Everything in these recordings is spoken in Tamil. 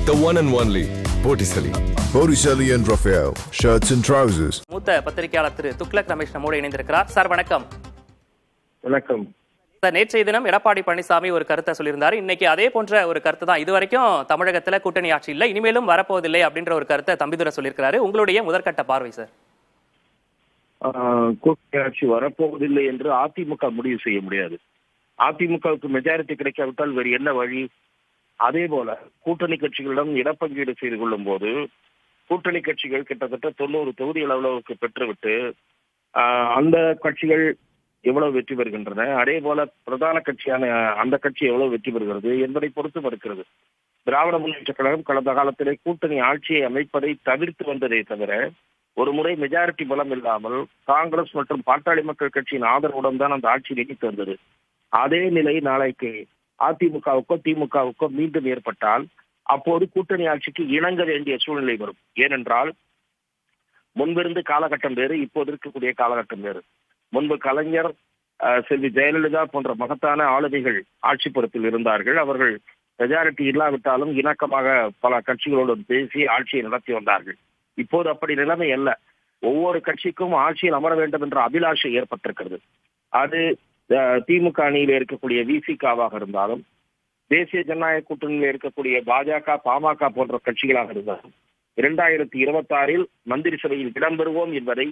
The one and only Botticelli. Botticelli and Raphael, shirts and trousers. மூத்த பத்திரிகையாளர் திரு துக்ளக் ரமேஷ் நம்மோடு இணைந்திருக்கிறார். சார் வணக்கம். வணக்கம் சார், நேற்றைய தினம் எடப்பாடி பழனிசாமி ஒரு கருத்தை சொல்லியிருந்தாரு. இன்னைக்கு அதே போன்ற ஒரு கருத்து தான். இதுவரைக்கும் தமிழகத்துல கூட்டணி ஆட்சி இல்லை, இனிமேலும் வரப்போவதில்லை அப்படின்ற ஒரு கருத்தை தம்பிதுரை சொல்லியிருக்கிறாரு. உங்களுடைய முதற்கட்ட பார்வை சார்? கூட்டணி ஆட்சி வரப்போவதில்லை என்று அதிமுக முடிவு செய்ய முடியாது. அதிமுகவுக்கு மெஜாரிட்டி கிடைக்காவிட்டால் வேறு என்ன வழி? அதே போல கூட்டணி கட்சிகளிடம் இடப்பங்கீடு செய்து கொள்ளும் போது கூட்டணி கட்சிகள் கிட்டத்தட்ட 90 தொகுதி அளவுக்கு பெற்றுவிட்டு அந்த கட்சிகள் எவ்வளவு வெற்றி பெறுகின்றன, அதே போல பிரதான கட்சியான அந்த கட்சி எவ்வளவு வெற்றி பெறுகிறது என்பதை பொறுத்து இருக்கிறது. திராவிட முன்னேற்ற கழகம் கடந்த காலத்திலே கூட்டணி ஆட்சியை அமைப்பதை தவிர்த்து வந்ததே தவிர ஒரு முறை மெஜாரிட்டி பலம் இல்லாமல் காங்கிரஸ் மற்றும் பாட்டாளி மக்கள் கட்சியின் ஆதரவுடன் தான் அந்த ஆட்சி நீடித்து வந்தது. அதே நிலை நாளைக்கு அதிமுகவுக்கோ திமுகவுக்கோ மீண்டும் ஏற்பட்டால் அப்போது கூட்டணி ஆட்சிக்கு இணங்க வேண்டிய சூழ்நிலை வரும். ஏனென்றால் முன்பிருந்து காலகட்டம் வேறு, இப்போது இருக்கக்கூடிய காலகட்டம் வேறு. முன்பு கலைஞர், செல்வி ஜெயலலிதா போன்ற மகத்தான ஆளுமைகள் ஆட்சி பொறுப்பில் இருந்தார்கள். அவர்கள் மெஜாரிட்டி இல்லாவிட்டாலும் இணக்கமாக பல கட்சிகளோடு பேசி ஆட்சியை நடத்தி வந்தார்கள். இப்போது அப்படி நிலைமை அல்ல. ஒவ்வொரு கட்சிக்கும் ஆட்சியில் அமர வேண்டும் என்ற அபிலாஷை ஏற்பட்டிருக்கிறது. அது திமுக அணியில் இருக்கக்கூடிய விசிகாவாக இருந்தாலும், தேசிய ஜனநாயக கூட்டணியில் இருக்கக்கூடிய பாஜக, பாமக போன்ற கட்சிகளாக இருந்தாலும் 2026 மந்திரி சபையில் இடம்பெறுவோம் என்பதை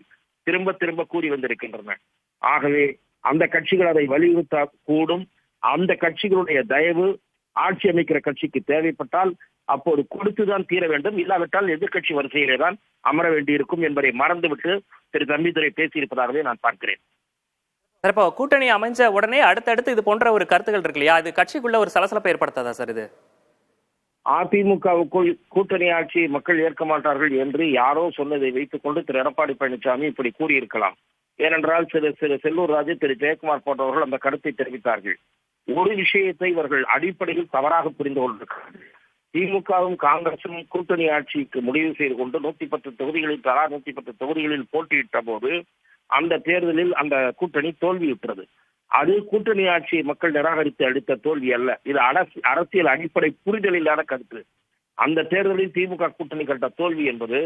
திரும்ப திரும்ப கூறி வந்திருக்கின்றன. ஆகவே அந்த கட்சிகள் அதை வலியுறுத்த கூடும். அந்த கட்சிகளுடைய தயவு ஆட்சி அமைக்கிற கட்சிக்கு தேவைப்பட்டால் அப்போது கொடுத்துதான் தீர வேண்டும். இல்லாவிட்டால் எதிர்கட்சி வரிசையிலே தான் அமர வேண்டியிருக்கும் என்பதை மறந்துவிட்டு திரு தம்பிதுரை பேசியிருப்பதாகவே நான் பார்க்கிறேன். இப்போ கூட்டணி அமைஞ்ச உடனே அடுத்தடுத்து இது போன்ற ஒரு கருத்துக்கள் இருக்கு இல்லையா, இது கட்சிக்குள்ள ஒரு சலசலப்பை ஏற்படுத்தாதா சார்? இது அதிமுகவுக்குள் கூட்டணி ஆட்சி மக்கள் ஏற்க மாட்டார்கள் என்று யாரோ சொன்னதை வைத்துக் கொண்டு திரு எடப்பாடி பழனிசாமி இப்படி கூறியிருக்கலாம். ஏனென்றால் திரு செல்லூர் ராஜு, திரு ஜெயக்குமார் போன்றவர்கள் அந்த கருத்தை தெரிவித்தார்கள். ஒரு விஷயத்தை இவர்கள் அடிப்படையில் தவறாக புரிந்து கொண்டிருக்கிறார்கள். திமுகவும் காங்கிரசும் கூட்டணி ஆட்சிக்கு முடிவு செய்து கொண்டு 110 தொகுதிகளில் தலா 110 தொகுதிகளில் போட்டியிட்ட போது அந்த தேர்தலில் அந்த கூட்டணி தோல்வியுற்றது. அது கூட்டணி ஆட்சியை மக்கள் நிராகரித்து அளித்த தோல்வி அல்ல. இது அரசியல் அடிப்படை புரிதல் இல்லாத கருத்து. அந்த தேர்தலில் திமுக கூட்டணி கண்ட தோல்வி என்பது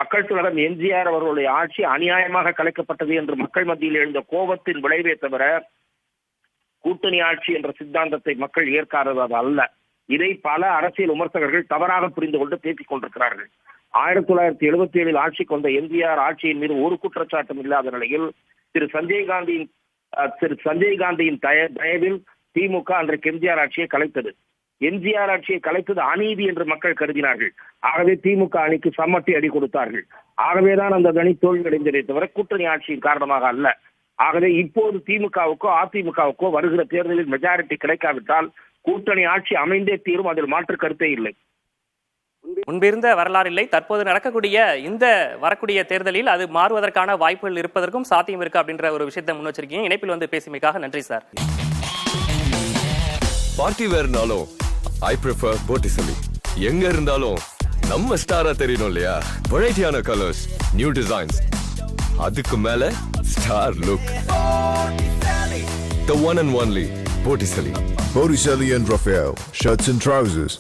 மக்கள் தலைவர் எம்ஜிஆர் அவர்களுடைய ஆட்சி அநியாயமாக கலைக்கப்பட்டது என்று மக்கள் மத்தியில் எழுந்த கோபத்தின் விளைவே தவிர கூட்டணி ஆட்சி என்ற சித்தாந்தத்தை மக்கள் ஏற்காதது அல்ல. இதை பல அரசியல் விமர்சகர்கள் தவறாக புரிந்து கொண்டு பேசிக் கொண்டிருக்கிறார்கள். 1977 ஆட்சிக்கு வந்த எம்ஜிஆர் ஆட்சியின் மீது ஒரு குற்றச்சாட்டும் இல்லாத நிலையில் திரு சஞ்சய் காந்தியின் தயவில் திமுக அன்றைக்கு எம்ஜிஆர் ஆட்சியை கலைத்தது. எம்ஜிஆர் ஆட்சியை கலைத்தது அநீதி என்று மக்கள் கருதினார்கள். ஆகவே திமுக அணிக்கு சம்மட்டி அடி கொடுத்தார்கள். ஆகவேதான் அந்த அணி தோல்வியடைந்ததை தவிர கூட்டணி ஆட்சியின் காரணமாக அல்ல. ஆகவே இப்போது திமுகவுக்கோ அதிமுகவுக்கோ வருகிற தேர்தலில் மெஜாரிட்டி கிடைக்காவிட்டால் கூட்டணி ஆட்சி அமைந்தே தீரும். அதில் மாற்று கருத்தே இல்லை. முன்பிருந்த வரலாறு இல்லை. தற்போது நடக்கக்கூடிய இந்த வரக்கூடிய தேர்தலில் அது மாறுவதற்கான வாய்ப்புகள் இருப்பதற்கும் சாத்தியம் இருக்கு அப்படின்ற ஒரு விஷயத்தை முன் வச்சிருக்கீங்க. இணைப்பில் வந்து பேசியமைக்காக நன்றி சார். பார்ட்டி வேர்னாலும் I prefer Botticelli. எங்க இருந்தாலும் நம்ம ஸ்டாரா தெரியணும் இல்லையா? வெரைட்டியான கலர்ஸ், நியூ டிசைன்ஸ், அதுக்கு மேல star look. The one and only Botticelli. Botticelli and Raphael, shirts and trousers.